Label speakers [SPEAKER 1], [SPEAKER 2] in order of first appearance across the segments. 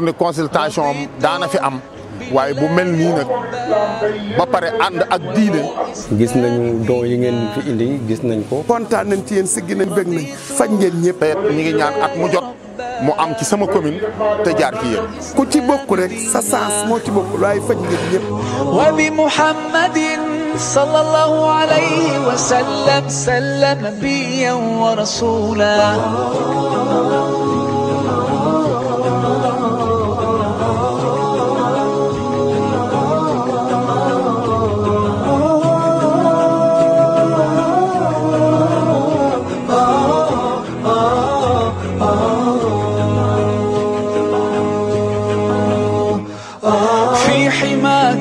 [SPEAKER 1] journée consultation daana fi am waaye bu mel nii nag ba pare ànd ak diine.
[SPEAKER 2] gis nañu don yi ngeen fi indi gis nañ ko.
[SPEAKER 3] kontaan nañ ci yéen siggi nañ bëgg nañ faj ngeen ñëpp.
[SPEAKER 1] te ñu ngi ñaan at mu jot mu am ci sama commune te jaar ci yéen.
[SPEAKER 3] ku ci bokk rek sa sens moo ci bokk waaye faj ngeen ñëpp.
[SPEAKER 4] wa bi Muhammadin sallallahu alayhi wa sallam sallam nabiyyan wa rasula.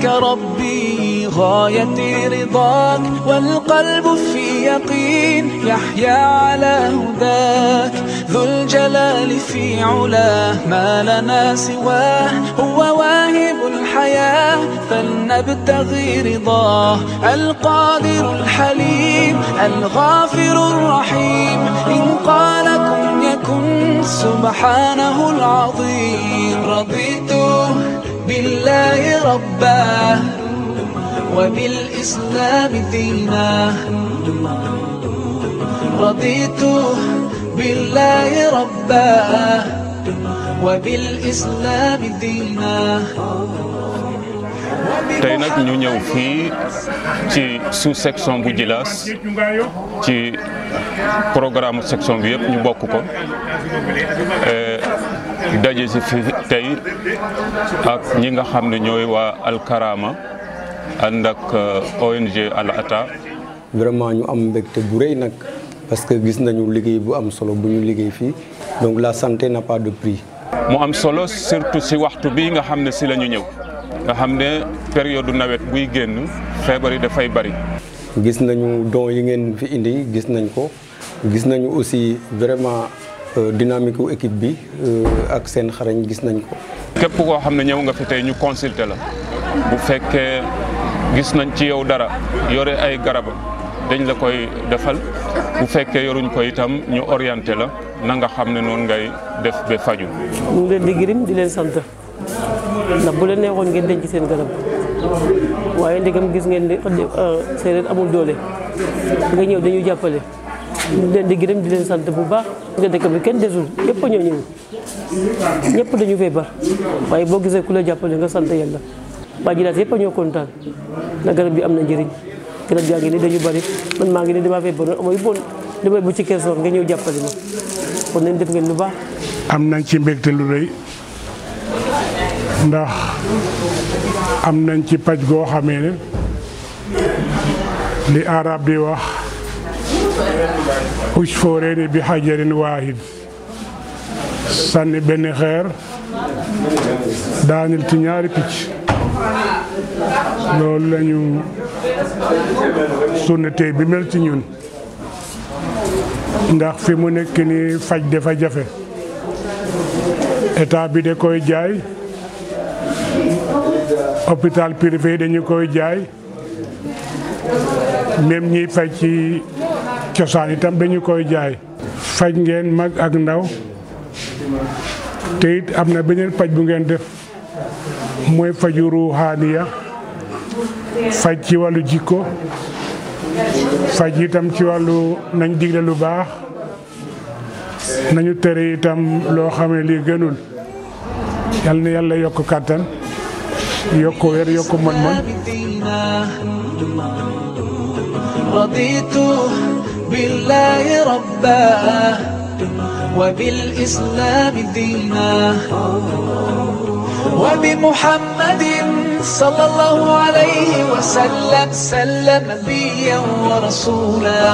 [SPEAKER 4] ربي غاية رضاك والقلب في يقين يحيا على هداك ذو الجلال في علاه ما لنا سواه هو واهب الحياة فلنبتغي رضاه القادر الحليم الغافر الرحيم إن قال كن يكن سبحانه العظيم رضيت بالله ربا وبالإسلام دينا رضيت بالله ربا وبالإسلام دينا.
[SPEAKER 5] tey nag ñu ñëw fii ci sous-section bu Djilass ci programme section bi yëpp ñu bokk ko daje si fi tey ak ñi nga xam ne ñooy waa Al Karama ànd ak ONG Al Atta.
[SPEAKER 2] vraiment ñu am mbégte bu rëy nag parce que gis nañu liggéey bu am solo bu ñu liggéey fii donc la santé n'a pas de prix.
[SPEAKER 5] mu am solo surtout si waxtu bii nga xam ne si la ñu ñëw nga xam ne période nawet buy génn feebar yi dafay bari.
[SPEAKER 2] gis nañu don yi ngeen fi indi gis nañ ko gis nañu aussi vraiment dynamique wu équipe bi ak seen xarañ gis nañ ko.
[SPEAKER 5] képp koo xam ne ñëw nga fi tey ñu consulter la bu fekkee gis nañ ci yow dara yore ay garabam dañ la koy defal bu fekkee yoruñ ko itam ñu orienté la na nga xam ne noonu ngay def ba faju.
[SPEAKER 6] ñu ngi leen di gërëm di leen sant ndax bu leen neexoon ngeen denc seen garab waaye ndegam gis ngeen ne séeréer amul doole nga ñëw dañu jàppale. ñu leen di gërëm di leen sant bu baax nga dëkk bi kenn desul ñëpp ñoo ñëw ñëpp dañu feebar waaye boo gisee ku la jàppale nga sant yàlla. waa Djilass yëpp ñoo kontaan na garab bi am na njëriñ garab yaa ngi ni dañu bari man maa ngi ni damaa feebar amay bon damay bu ci keesoon nga ñëw jàppale ma kon nañ def ngeen lu baax.
[SPEAKER 7] am nañ ci mbégte lu rëy ndax am nañ ci paj goo xamee ne li arab di wax usfooreeni bi hajarin waahid sànni benn xeer daanil ci ñaari picc loolu lañu sunna tey bi mel ci ñun ndax fi mu nekk ni faj dafa jafe état bi da koy jaay hôpital privé dañu koy jaay même ñiy faj ci cosaan itam dañu koy jaay. faj ngeen mag ak ndaw te it am na beneen paj bu ngeen def mooy faju ruuxaaniya faj ci wàllu jikko faj itam ci wàllu nañ digle lu baax nañu tere itam loo xam ne lii gënul yal na yàlla yokk kàttan yokk wér yokk mën-mën.
[SPEAKER 4] رضيت بالله ربا وبالإسلام دينا وبمحمد صلى الله عليه وسلم سلم نبيا ورسولا.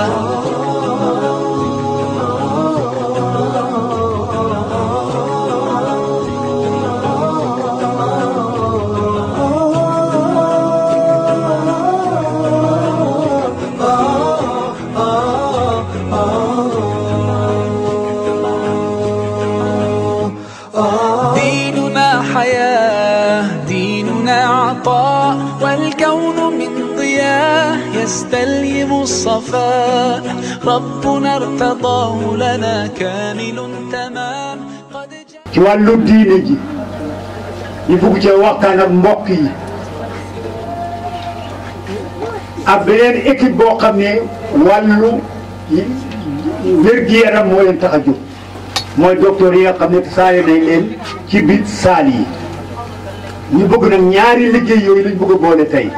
[SPEAKER 4] والكون من ضياء يستلهم الصفاء ربنا ارتضاه لنا كامل تمام.
[SPEAKER 8] ci wàllu diine ji ñu bugg cee waxtaan ak mbokk yi ak beneen équipe boo xam ne wàllu wér-gu-yaram moo leen tax a jóg mooy docteur yi nga xam ne saale nañ leen ci biir saal yi ñu bëgg nag ñaari liggéey yooyu lañ bëgg a boole tey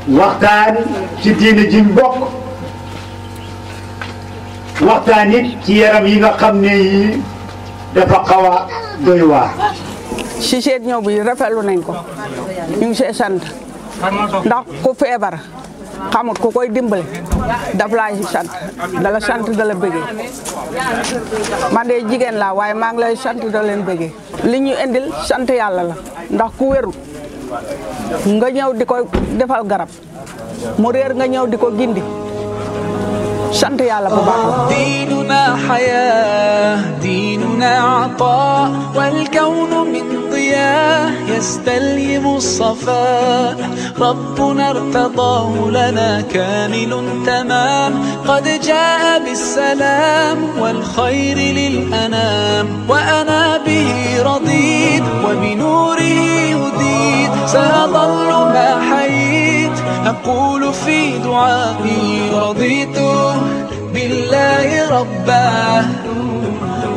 [SPEAKER 8] waxtaan ci diine ji mbokk waxtaan it ci yaram yi nga xam ne yi dafa xaw a doy waar.
[SPEAKER 9] si seen ñëw bi rafetlu nañ ko ñu ngi see sant ndax ku feebar xamut ku koy dimbale daf laay sant dala bëggee man de jigéen laa waaye maa ngi lay sant da leen bëggee li ñu indil sant yàlla la ndax ku wéru nga ñëw di ko defal garab mu réer nga ñëw di ko gindi sant yàlla bu baax.
[SPEAKER 4] ديننا حياة ديننا عطاء والكون من ضياء يستلهم الصفاء ربنا ارتضاه لنا كامل تمام قد جاء بالسلام والخير للأنام وأنا به رضيت وبنوره هديت سأظل ما حييت أقول في دعائي رضيت بالله ربا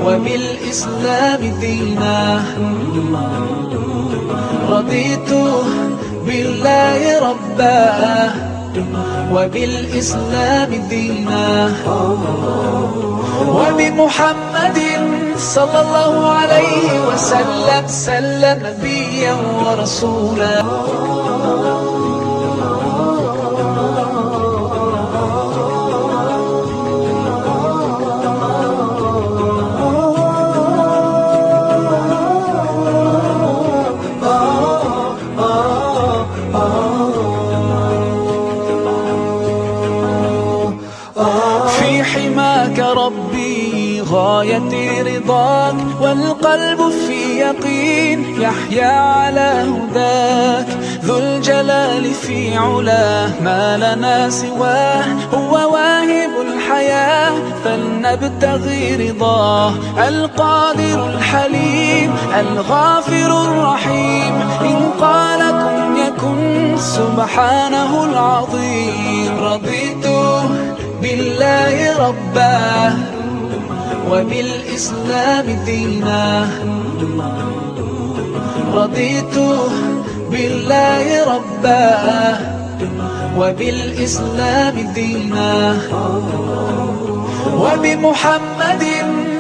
[SPEAKER 4] وبالإسلام دينا رضيت بالله ربا وبالإسلام دينا وبمحمد صلى الله عليه وسلم سلم نبيا ورسولا ربي غايتي رضاك والقلب في يقين يحيا على هداك ذو الجلال في علاه ما لنا سواه هو واهب الحياة فلنبتغي رضاه القادر الحليم الغافر الرحيم إن قال كن يكن سبحانه العظيم رضيت بالله ربا وبالإسلام دينا رضيت بالله ربا وبالإسلام دينا وبمحمد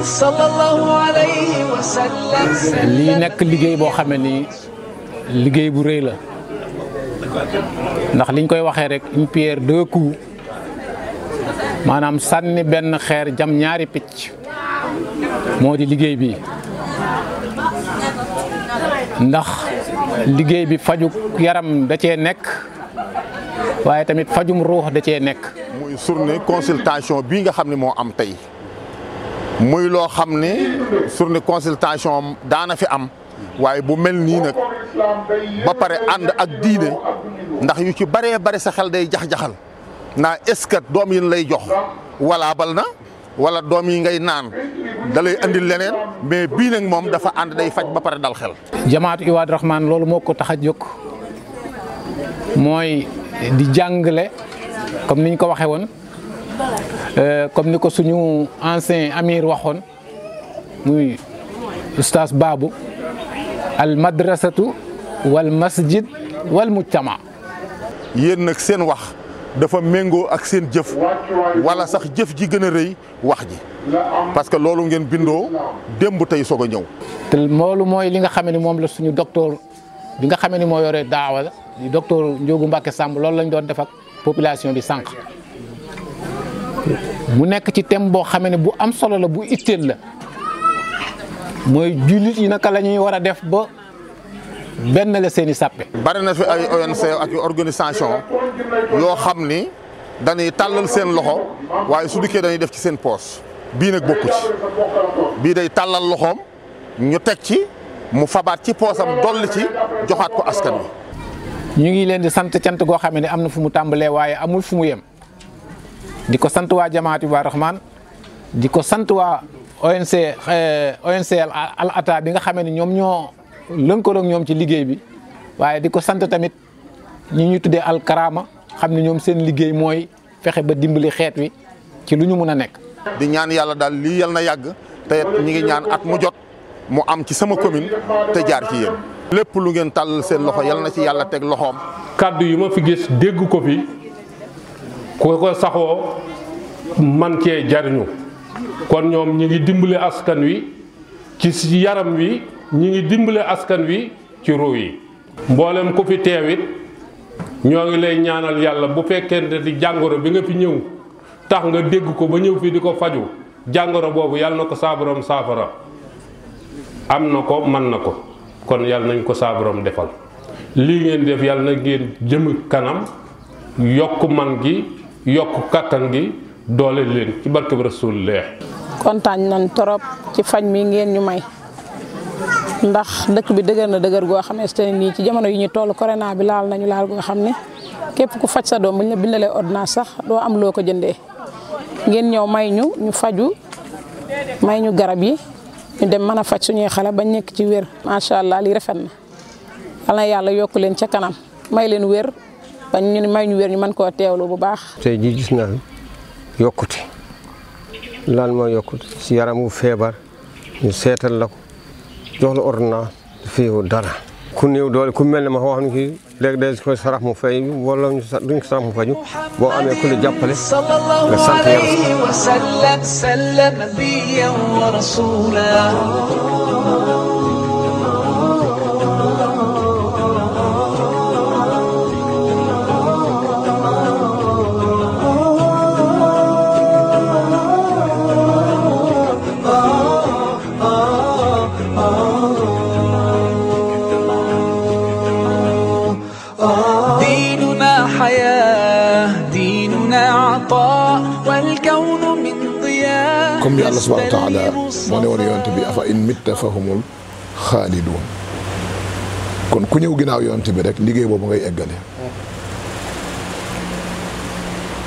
[SPEAKER 4] صلى الله عليه وسلم
[SPEAKER 10] lii nekk liggéey boo xam ne nii liggéey bu rëy la ndax liñ koy waxee rek une pierre deux coups maanaam sànni benn xeer jam ñaari picc moo di liggéey bi ndax liggéey bi faju yaram da cee nekk waaye tamit fajum ruux da cee nekk.
[SPEAKER 1] muy journée consultation bii nga xam ne moo am tey muy loo xam ne journée consultation daana fi am waaye bu mel nii nag ba pare ànd ak diine ndax yu ci baree bare sa xel day jax-jaxal naa est-ce que doom yi lay jox wala bal na wala doom yi ngay naan da lay andil leneen mais bii nag moom dafa ànd day faj ba pare dal xel.
[SPEAKER 10] jamaatu Ibaadu Rahmaan loolu moo ko tax a jóg mooy di jàngale comme niñ ko waxee woon comme ni ko suñu ancien amir waxoon muy ustaas Baabu al madrasatu wal masjid wal mujtama.
[SPEAKER 1] yéen nag seen wax dafa méngoo ak seen jëf wala sax jëf ji gën a rëy wax ji parce que loolu ngeen bindoo démb tey soog a ñëw.
[SPEAKER 10] te loolu mooy li nga xam ne moom la suñu docteur bi nga xam ne moo yore daawa la di docteur Ndiogou Mbacke Samb loolu lañ doon def ak population bi sànq mu nekk ci thème boo xam ne bu am solo la bu itteel la mooy jullit yi naka la ñuy war a def ba benn la seeni sàppe.
[SPEAKER 1] bari na fi ay ONC ak organisation yoo xam ni dañuy tàllal seen loxo waaye su dikkee dañuy def ci seen poos bii nag bokku ci bii day tàllal loxoom ñu teg ci mu fabaat ci poosam dolli ci joxaat ko askan wi.
[SPEAKER 10] ñu ngi leen di sant cant goo xam ne am na fu mu tàmbalee waaye amul fu mu yem di ko sant waa jamaatu Ibaadu Rahmaan di ko sant waa ONC Al Ataa bi nga xam ne ñoom ñoo lënkaloog ñoom ci liggéey bi waaye di ko sant tamit ñi ñu tuddee alkarama xam ne ñoom seen liggéey mooy fexe ba dimbali xeet wi ci lu ñu mun a nekk.
[SPEAKER 1] di ñaan yàlla daal lii yal na yàgg te ñi ngi ñaan at mu jot mu am ci sama commune te jaar ci yéen. lépp lu ngeen tàll seen loxo yal na ci yàlla teg loxoom.
[SPEAKER 11] kàddu yi ma fi gis dégg ko fi ku ko saxoo man cee jariñu kon ñoom ñi ngi dimbale askan wi ci yaram wi ñi ngi dimbale askan wi ci ruu yi. mboolem ku fi teewit ñoo ngi lay ñaanal yàlla bu fekkente di jàngoro bi nga fi ñëw tax nga dégg ko ba ñëw fi di ko faju jàngoro boobu yàlla na ko saabaram saafara am na ko mën na ko kon yàlla nañ ko saabaram defal lii ngeen def yàlla na ngeen jëm kanam yokk man gi yokk kattan gi doole leen ci barke bi Rasulullah.
[SPEAKER 12] kontaan nañ trop ci faj mi ngeen ñu may ndax dëkk bi dëgër na dëgër goo xamante ne nii ci jamono yi ñu toll corona bi laal nañu laal goo xam ne képp ku faj sa doom bu ñu la bindalee ordonnance sax doo am loo ko jëndee ngeen ñëw may ñu faju may ñu garab yi ñu dem mën a faj suñuy xale bañ nekk ci wér. macha allah lii rafet na yal na yàlla yokk leen ca kanam may leen wér bañ ñu may ñu wér ñu mën koo teewlu bu baax.
[SPEAKER 13] tey jii gis naa yokkute lan mooy yokkute si yaramu feebar ñu seetal la ko jox la ordonnance fii dara. ku néew doole ku mel ne ma wax ni kii léegi day ko sarax mu fay wala duñ ko sarax mu faju boo amee ku la jàppale nga sant yàlla.
[SPEAKER 4] sallam nabiyyan wa rasulan.
[SPEAKER 14] comme li Allah subhanahu wa taala moo ne woon yonent bi afa in mitta fahumul xaalidun kon ku ñëw ginnaaw yonent bi rek liggéey boobu ngay eggale.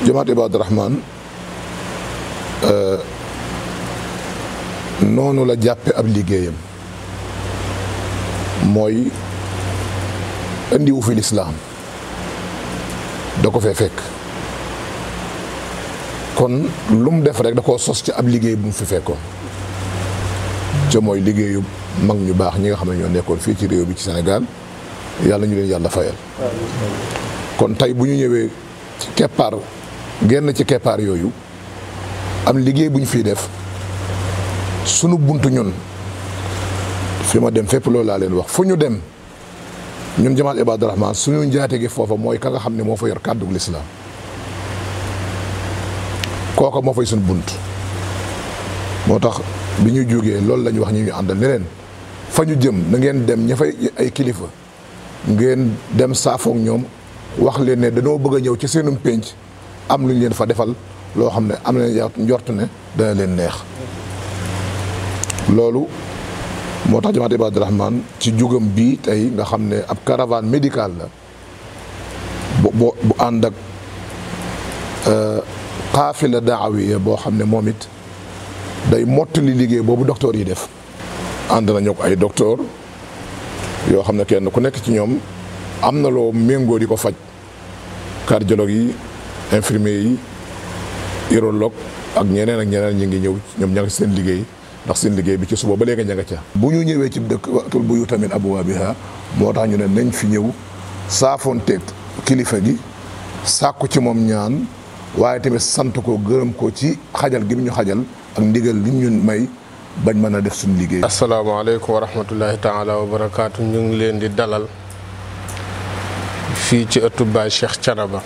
[SPEAKER 14] jamaat Ibaadu Rahmaan noonu la jàppe ab liggéeyam mooy indiwu fi lislaam da ko fee fekk kon lu mu def rek da koo sos ci ab liggéey bu mu fi fekkoon ca mooy liggéeyu mag ñu baax ñi nga xam ne ñoo nekkoon fii ci réew bi ci Sénégal yàlla ñu leen yàlla fayal. kon tey bu ñu ñëwee ci keppaar génn ci keppaar yooyu am liggéey bu ñu fiy def sunu buntu ñun fi ma dem fépp loolu laa leen wax fu ñu dem ñun jamaat Ibaadu Rahmaan suñu njaate gi foofa mooy ka nga xam ne moo fa yor kàddu lislaam kooka moo fay suñu bunt moo tax bi ñu jógee loolu la ñu wax ñi ñu àndal ne leen fa ñu jëm na ngeen dem ña fay ay kilifa ngeen dem saafoog ñoom wax leen ne dañoo bëgg a ñëw ci seenum pénc am lu ñu leen fa defal loo xam ne am na njort ne dana leen neex loolu moo tax jamaat Ibaadu Rahmaan ci jugam bii tey nga xam ne ab caravane médicale la bu ànd ak xaafila daawiya boo xam ne moom it day mottali liggéey boobu docteur yi def ànd nañu ko ay docteur yoo xam ne kenn ku nekk ci ñoom am na loo méngoo di ko faj cardiologue yi infirmier yi urologue ak ñeneen ñi ngi ñëw ñoom ña ngi seen liggéey ndax seen liggéey bi ci suba ba léegi ña nga ca bu ñu ñëwee ci dëkk waktul bu yu tamit abwaabiha moo tax ñu ne nañ fi ñëw saafoonteeg kilifa gi sàkku ci moom ñaan waaye tamit sant ko gërëm ko ci xajal gi ñu xajal ak ndigal li ñu may bañ mën a def suñu liggéey.
[SPEAKER 15] asalaamaaleykum wa rahmatullahi taala wa barakaatu ñu ngi leen di dalal fii ci ëttu Baay Cheikh Thiénaba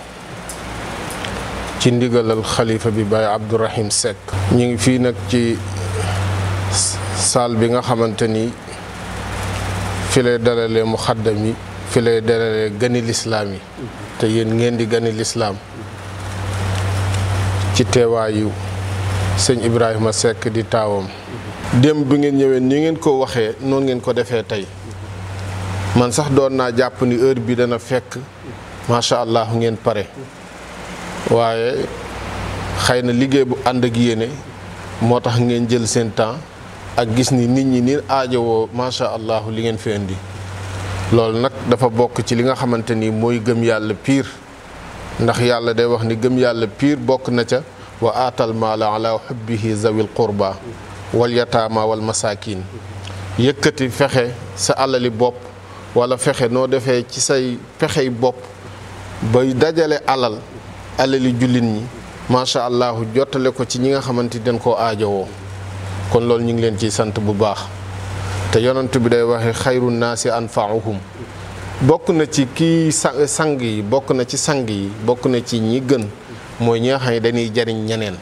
[SPEAKER 15] ci ndigalal xalifa bi Baay Abdourahim Seck. ñu ngi fii nag ci salle bi nga xamante ni fi lay dalalee muxaddam yi fi lay dalalee gani lislaam yi te yéen ngeen di gani lislaam ci teewaayu sëñ Ibrahima Seck di taawam. démb bi ngeen ñëwee ni ngeen ko waxee noonu ngeen ko defee tey man sax doon naa jàpp ni heure bi dana fekk macha allah ngeen pare waaye xëy na liggéey bu ànd ak yéene moo tax ngeen jël seen temps ak gis ni nit ñi ni aajowoo macha allah li ngeen fi indi loolu nag dafa bokk ci li nga xamante ni mooy gëm yàlla piir ndax yàlla day wax ni gëm yàlla piir bokk na ca wa aatal maala ala hubbihi zawil qurba wal yataama wal masaakin yëkkati fexe sa alali bopp wala fexe noo defee ci say pexey bopp bay dajale alali jullit ñi macha allah jottale ko ci ñi nga xamante dañ koo aajowoo kon loolu ñu ngi leen ciy sant bu baax te yonent bi day waxe xayru naasi anfaahum bokk na ci kii sang yi bokk na ci sang yi bokk na ci ñi gën mooy ñi nga xam ne dañuy jariñ ñeneen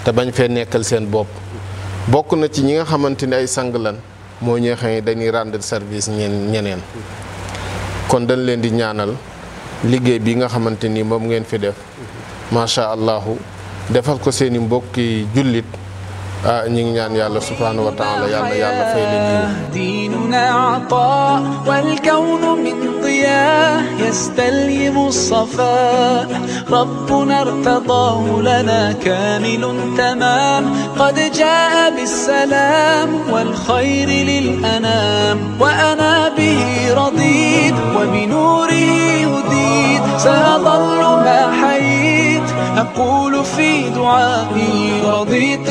[SPEAKER 15] te bañ fee nekkal seen bopp bokk na ci ñi nga xamante ni ay sang lan mooy ñi nga xam ne dañuy rendre service ñeneen kon dañ leen di ñaanal liggéey bi nga xamante ni moom ngeen fi def macha allahu defal ko seeni mbokki jullit ñi ngi ñaan yàlla subhanahu wa taala yàlla yàlla fay leen yiw
[SPEAKER 4] ديننا عطاء والكون من ضياء يستلهم الصفاء ربنا ارتضاه لنا كامل تمام قد جاء بالسلام والخير للأنام وأنا به رضيت وبنوره هديت سأظل ما حييت أقول في دعائي رضيت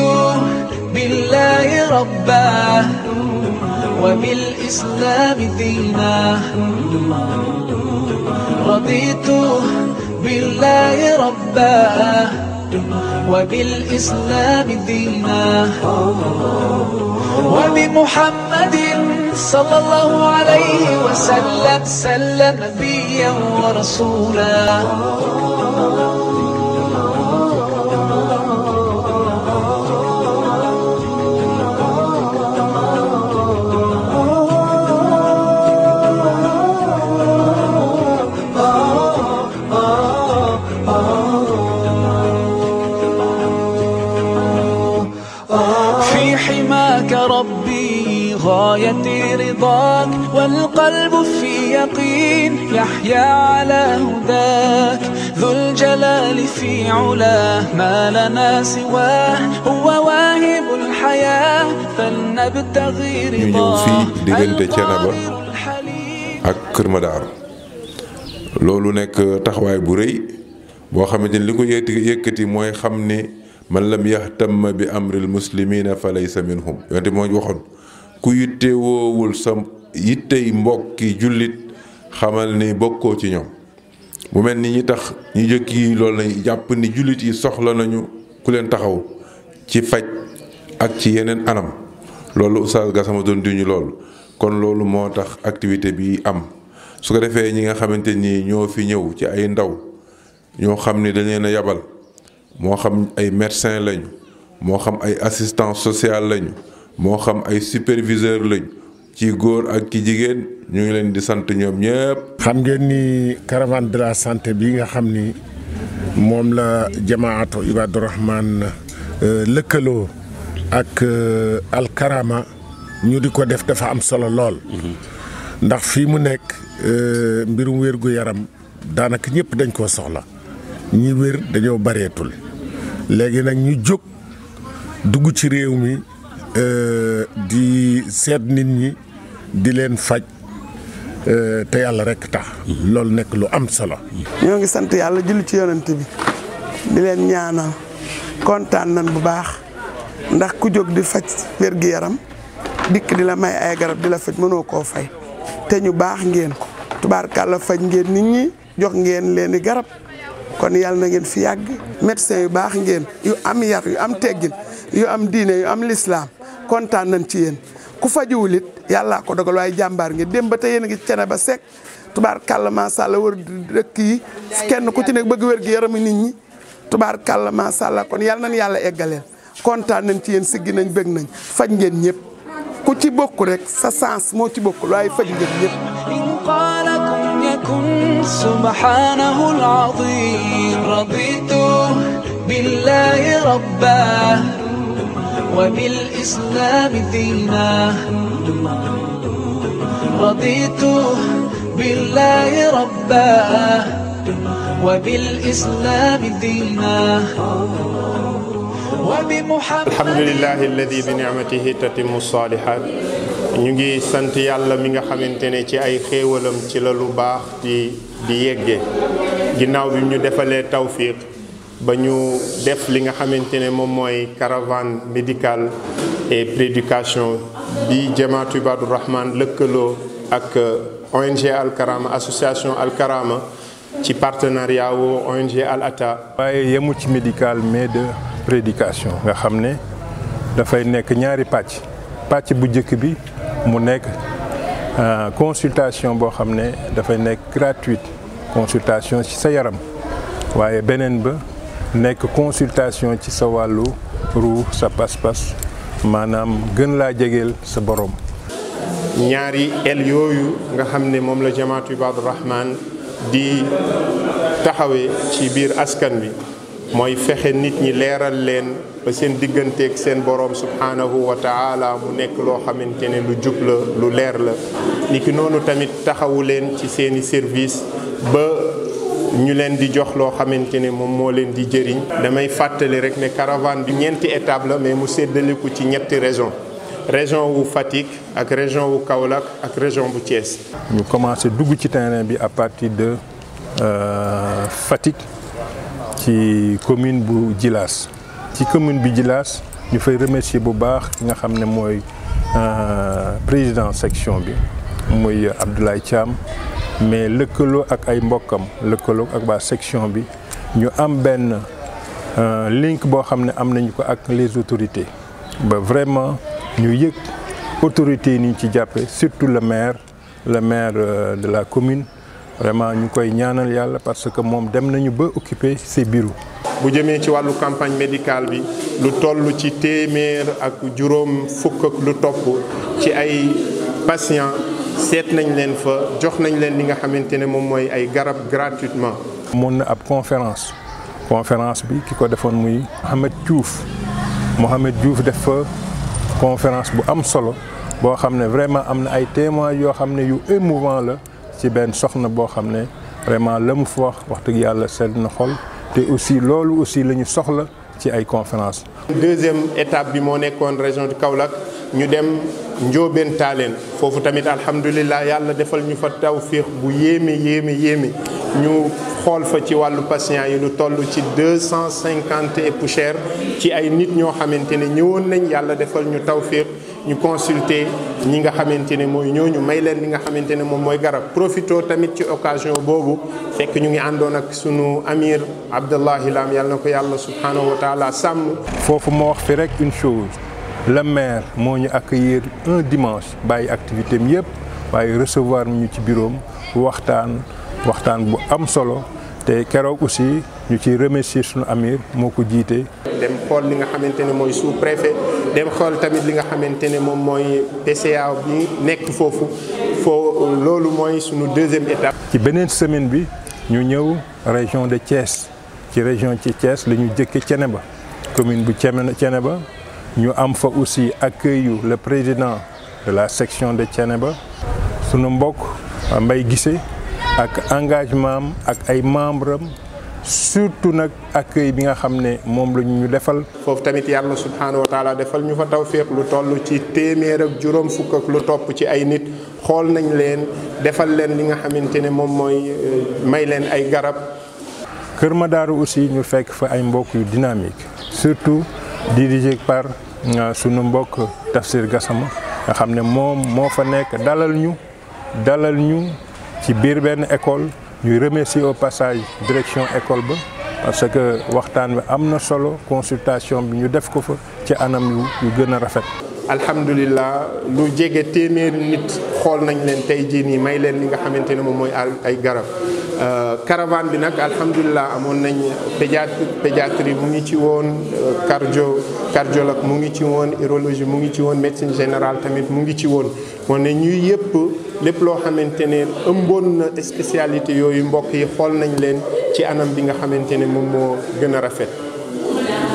[SPEAKER 4] بالله ربا وبالإسلام دينا رضيت بالله ربا وبالإسلام دينا وبمحمد صلى الله عليه وسلم سلم نبيا ورسولا ربي غايتي رضاك والقلب في يقين يحيا على هداك ذو الجلال في علاه ما لنا سواه هو واهب الحياة فلنبتغي رضاه
[SPEAKER 16] القادر ak Kër Madar loolu nekk taxawaay bu rëy boo xamante ni li ko yëkkati mooy xam ne man lam yahtam bi amril muslimina fa laysa minhum yonte moo waxoon ku yitte woowul sa yittey mbokki jullit xamal ni bokkoo ci ñoom mu mel ni ñi tax ñu jëkk yi loolu lañ jàpp ni jullit yi soxla nañu ku leen taxaw ci faj ak ci yeneen anam loolu Oustaz Gassama doon duñu loolu kon loolu moo tax activité bi am su ko defee ñi nga xamante ni ñoo fi ñëw ci ay ndaw ñoo xam ni dañ leen a yabal moo xam ay médecin lañu moo xam ay assistant social lañu moo xam ay superviseur lañu ci góor ak ki jigéen ñu ngi leen di sant ñoom ñëpp.
[SPEAKER 17] xam ngeen ni caravane de la santé bi nga xam ni moom la jamaatu Ibadu Rahman lëkkaloo ak Alkarama ñu di ko def dafa am solo lool. ndax fii mu nekk mbirum wérgu yaram daanaka ñëpp dañ koo soxla ñi wér dañoo bareetul. léegi nag ñu jóg dugg ci réew mi di seet nit ñi di leen faj te yàlla rekk tax. loolu nekk lu am solo.
[SPEAKER 3] ñoo ngi sant yàlla julli ci yonent bi di leen ñaanal kontaan nañ bu baax ndax ku jóg di faj wér-gi-yaram dikk di la may ay garab di la faj mënoo koo fay te ñu baax ngeen tubaarkàlla faj ngeen nit ñi jox ngeen leen di garab. kon yàlla na ngeen fi yàgg médecin yu baax ngeen yu am yar yu am teggin yu am diine yu am lislaam kontaan nañ ci yéen ku fajuwul it yàllaa ko dogal waaye jàmbaar ngeen dem ba tey yéen a ngi cene ba sekk tubaar kàlla macha allah wër dëkk yi kenn ku ci nekk bëgg wér gi yaramu nit ñi tubaar kàlla macha allah kon yàlla nañ yàlla eggaleel kontaan nañ ci yéen siggi nañ bëgg nañ faj ngeen ñëpp ku ci bokk rek sa sens moo ci bokkul waaye faj ngeen ñëpp.
[SPEAKER 4] يكن سبحانه العظيم رضيت بالله ربا وبالإسلام دينا رضيت بالله ربا وبالإسلام دينا وبمحمد
[SPEAKER 18] الحمد لله الذي بنعمته تتم الصالحات ñu ngi sant yàlla mi nga xamante ne ci ay xéewalam ci la lu baax di yeggee ginnaaw bi ñu defalee tawfiq ba ñu def li nga xamante ne moom mooy caravane médicale et prééducation bi Jamaatu Ibadur Rahman lëkkaloo ak ONG Al Karama association Al Karama ci partenariat wu ONG Al Atta.
[SPEAKER 19] waaye yemul ci médical mais de prééducation nga xam ne dafay nekk ñaari pàcc bu njëkk bi mu nekk consultation boo xam ne dafay nekk gratuite consultation ci sa yaram waaye beneen ba nekk consultation ci sa wàllu ruu sa pas-pas maanaam gën laa jegeel sa borom.
[SPEAKER 18] ñaari el yooyu nga xam ne moom la Jamaatu Ibadur Rahman di taxawee ci biir askan bi mooy fexe nit ñi leeral leen ba seen digganteeg seen borom subhanahu wa taala mu nekk loo xamante ne lu jub la lu leer la niki noonu tamit taxawu leen ci seeni service ba ñu leen di jox loo xamante ne moom moo leen di jëriñ. damay fàttali rek ne caravane bi ñeenti étape la mais mu séddaliku ci ñetti région wu Fatick ak région wu Kaolack ak région bu Thiès.
[SPEAKER 19] ñu commencé dugg ci terrain bi à partir de Fatick ci commune bu Djilass ci commune bi Djilass ñu fay remercier bu baax ki nga xam ne mooy président section bi muy Abdoulaye Thiam mais lëkkaloo ak ay mbokkam lëkkaloo ak waa section bi ñu am benn link boo xam ne am nañu ko ak les autorités ba vraiment ñu yëg autorités yi ni ñu ci jàppe surtout le maire de la commune vraiment ñu koy ñaanal yàlla parce que moom dem nañu ba occuper ses bureaux.
[SPEAKER 18] bu jëmee ci wàllu campagne médicale bi lu toll ci téeméer ak juróom fukk ak lu topp ci ay patients seet nañ leen fa jox nañ leen li nga xamante ne moom mooy ay garab gratuitement.
[SPEAKER 19] mun na ab conférence bi ki ko defoon muy Mohamed Diouf def fa conférence bu am solo boo xam ne vraiment am na ay témoins yoo xam ne yu émouvant la ci benn soxna boo xam ne vraiment la mu fa wax dëgg yàlla sedd na xol te aussi loolu aussi la ñu soxla ci ay conférence.
[SPEAKER 18] deuxième étape bi moo nekkoon région de Kaolack ñu dem Ndiobène Tallène foofu tamit alhamdulilah yàlla defal ñu fa tawfiix bu yéeme ñu xool fa ci wàllu patient yi lu toll ci 250 et poussière ci ay nit ñoo xamante ne ñëwoon nañ yàlla defal ñu tawfiix ñu consulter ñi nga xamante ne mooy ñooñu may leen li nga xamante ne moom mooy garab profito tamit ci occasion boobu fekk ñu ngi àndoon ak sunu amir Abdallahi Lam yàlla na ko yàlla subhanahu wa taala sàmm.
[SPEAKER 19] foofu moo wax fi rek une chose le maire moo ñu accueillir un dimanche bàyyi activité am yëpp waaye recevoir ñu ci bureau am waxtaan bu am solo te keroog aussi ñu ciy remercier sunu amir moo ko jiite.
[SPEAKER 18] dem xool li nga xamante ne mooy sous-préfet dem xool tamit li nga xamante ne moom mooy PCA bi nekk foofu loolu mooy sunu deuxième étape.
[SPEAKER 19] ci beneen semaine bi ñu ñëw région de Thiès ci région ci Thiès la ñu jëkke Thiénaba commune bu Thiénaba ñu am fa aussi accueillu le président de la section de Thiénaba sunu mbokk Mbaye Guissé ak engagement am ak ay membres am surtout nag accueil bi nga xam ne moom la ñu defal.
[SPEAKER 18] foofu tamit yàlla subhanahu wa taala defal ñu fa tawfiq lu toll ci téeméer ak juróom fukk ak lu topp ci ay nit xool nañ leen defal leen li nga xamante ne moom mooy may leen ay garab.
[SPEAKER 19] Kër Madaaru aussi ñu fekk fa ay mbokk yu dynamique surtout dirigé par sunu mbokk Tafsir Gassama nga xam ne moom moo fa nekk dalal ñu ci biir benn école. ñuy remercier au passage direction école ba parce que waxtaan bi am na solo consultation bi ñu def ko fa ci anam yu gën a rafet.
[SPEAKER 18] alhamdulilah lu jege téeméeri nit xool nañ leen tey jii nii may leen li nga xamante ne moom mooy ay garab caravane bi nag alhamdulilah amoon nañ pédiatrie mu ngi ci woon cardiologue mu ngi ci woon urologie mu ngi ci woon médecine générale tamit mu ngi ci woon moo ne ñuy yëpp lépp loo xamante ne ëmboon na spécialité yooyu mbokk yi xool nañ leen ci anam bi nga xamante ne moom moo gën a rafet.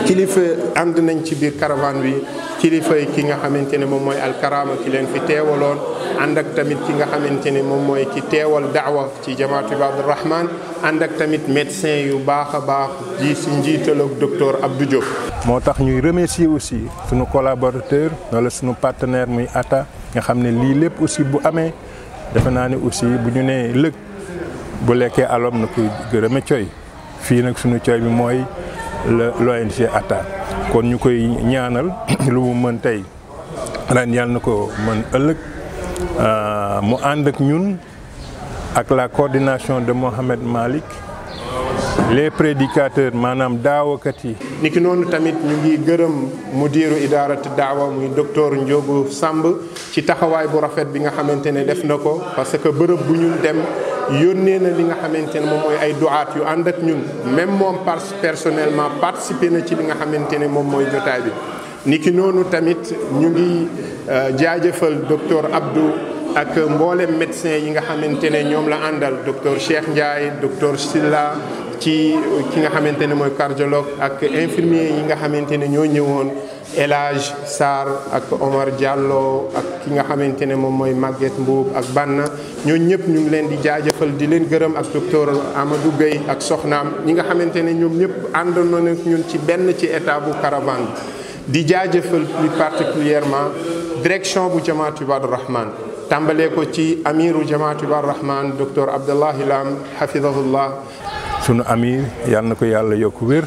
[SPEAKER 18] kilifa ànd nañ ci biir caravane bi kilifa yi ki nga xamante ne moom mooy Al Karama ki leen fi teewaloon ànd ak tamit ki nga xamante ne moom mooy ki teewal daawa ci jamaatu Ibadur Rahman ànd ak tamit médecin yu baax a baax ji si njiital ak docteur Abdou Diop.
[SPEAKER 19] moo tax ñuy remercier aussi sunu collaborateur wala sunu partenaire muy ATA nga xam ne lii lépp aussi bu amee defe naa ne aussi bu ñu nee lëg bu lekkee alom na koy gërëme coy fii nag sunu coy bi mooy l'ONG ATA kon ñu koy ñaanal lu mu mën tey ren yàlla na ko mën ëllëg mu ànd ak ñun ak la coordination de Mohamed Malick les prédicateurs maanaam daawakat yi.
[SPEAKER 18] niki noonu tamit ñu ngi gërëm mudiru idaarati daawa muy docteur Ndiogu Samb ci taxawaay bu rafet bi nga xamante ne def na ko parce que bërëb bu ñu dem yónnee na li nga xamante ne moom mooy ay duaat yu ànd ak ñun même moom personnellement participé na ci li nga xamante ne moom mooy jotaay bi. niki noonu tamit ñu ngi jaajëfal docteur Abdou ak mboolem médecin yi nga xamante ne ñoom la àndal docteur Cheikh Ndiaye docteur Silla ci ki nga xamante ne mooy cardiologue ak infirmier yi nga xamante ne ñoo ñëwoon El Hadj Sarr ak Omar Diallo ak ki nga xamante ne moom mooy Maguette Mbuub ak Banna ñoo ñëpp ñu ngi leen di jaajëfal di leen gërëm ak docteur Amadou Gueye ak soxnaam ñi nga xamante ne ñoom ñëpp àndoon ak ñun ci benn ci état bu caravane di jaajëfal plus particulièrement direction bu jamaatu Ibadur Rahman tàmbalee ko ci amiru jamaatu Ibadur Rahman docteur Abdallahi Lam hafidahullah
[SPEAKER 19] sunu amir yàlla na ko yàlla yokk wér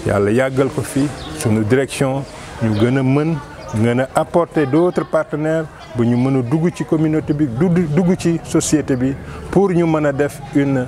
[SPEAKER 19] yàlla yàggal ko fi sunu direction ñu gën a mën a apporter d'autres partenaires bu ñu mën a dugg ci communauté bi dugg ci société bi pour ñu mën a def une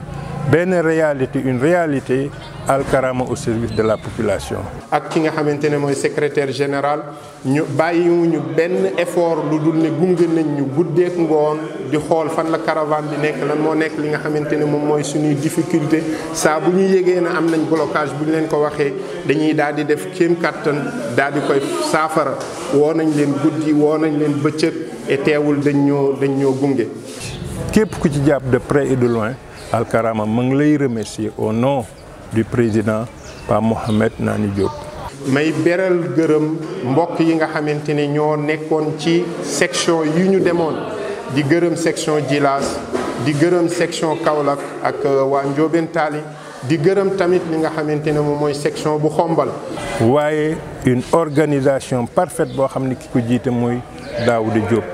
[SPEAKER 19] réalité Al Karama au service de la population.
[SPEAKER 18] ak ki nga xamante ne mooy secrétaire général ñu bàyyiwuñu benn effort lu dul ne gunge nañ ñu guddeek ngoon di xool fan la caravane bi nekk lan moo nekk li nga xamante ne moom mooy suñuy difficulté saa bu ñu yégee na am nañ blocage bu ñu leen ko waxee dañuy daal di def kéem kattan daal di koy saafara woo nañ leen guddi woo nañ leen bëccëg et teewul dañ ñoo gunge.
[SPEAKER 19] képp ku ci jàpp de près et de loin Al Karama ma ngi lay remercier au nom du président Pape Mohamed Nani Diop.
[SPEAKER 18] may beral gërëm mbokk yi nga xamante ne ñoo nekkoon ci section yu ñu demoon di gërëm section Djilass di gërëm section Kaolack ak waa Ndiobène Tally di gërëm tamit li nga xamante ne moom mooy section bu Xombal.
[SPEAKER 19] waaye une organisation parfaite boo xam ne ki ko jiite mooy Daouda Diop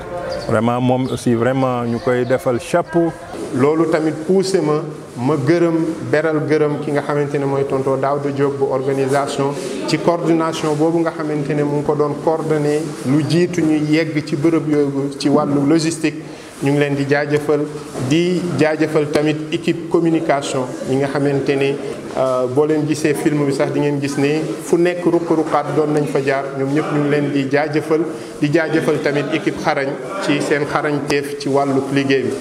[SPEAKER 19] vraiment moom aussi vraiment ñu koy defal chapeau.
[SPEAKER 18] loolu tamit poussé ma beral gërëm ki nga xamante ne mooy tonton Daouda Diop bu organisation ci coordination boobu nga xamante ne mu ngi ko doon coordonné lu jiitu ñu yegg ci bërëb yooyu ci wàllu logistique ñu ngi leen di jaajëfal tamit équipe communication yi nga xamante ne boo leen gisee film bi sax di ngeen gis ne fu nekk ruq-ruqaat doon nañ fa jaar ñoom ñëpp ñu ngi leen di jaajëfal tamit équipe xarañ ci seen xarañteef ci wàllu liggéey bi.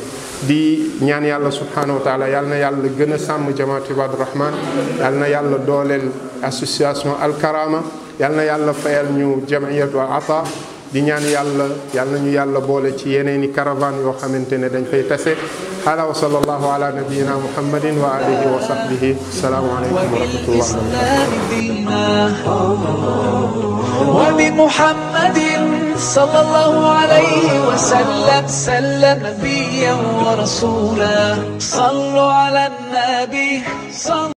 [SPEAKER 18] di ñaan yàlla subhanahu wa taala yàlla na yàlla gën a sàmm jamaatu Ibadur Rahman yàlla na yàlla dooleel association Al Karama yàlla na yàlla fayal ñu jamiyatu Ata di ñaan yàlla nañu yàlla boole ci yeneeni caravane yoo xamante ne dañ fay tase ala wa sallallahu ala nabiyyina muhammadin wa alihi wa sahbihi assalaamu alaykum wa rahmatullahi
[SPEAKER 4] wa barakatuh صلى الله عليه وسلم سلم نبيا ورسولا صلوا على النبي صلى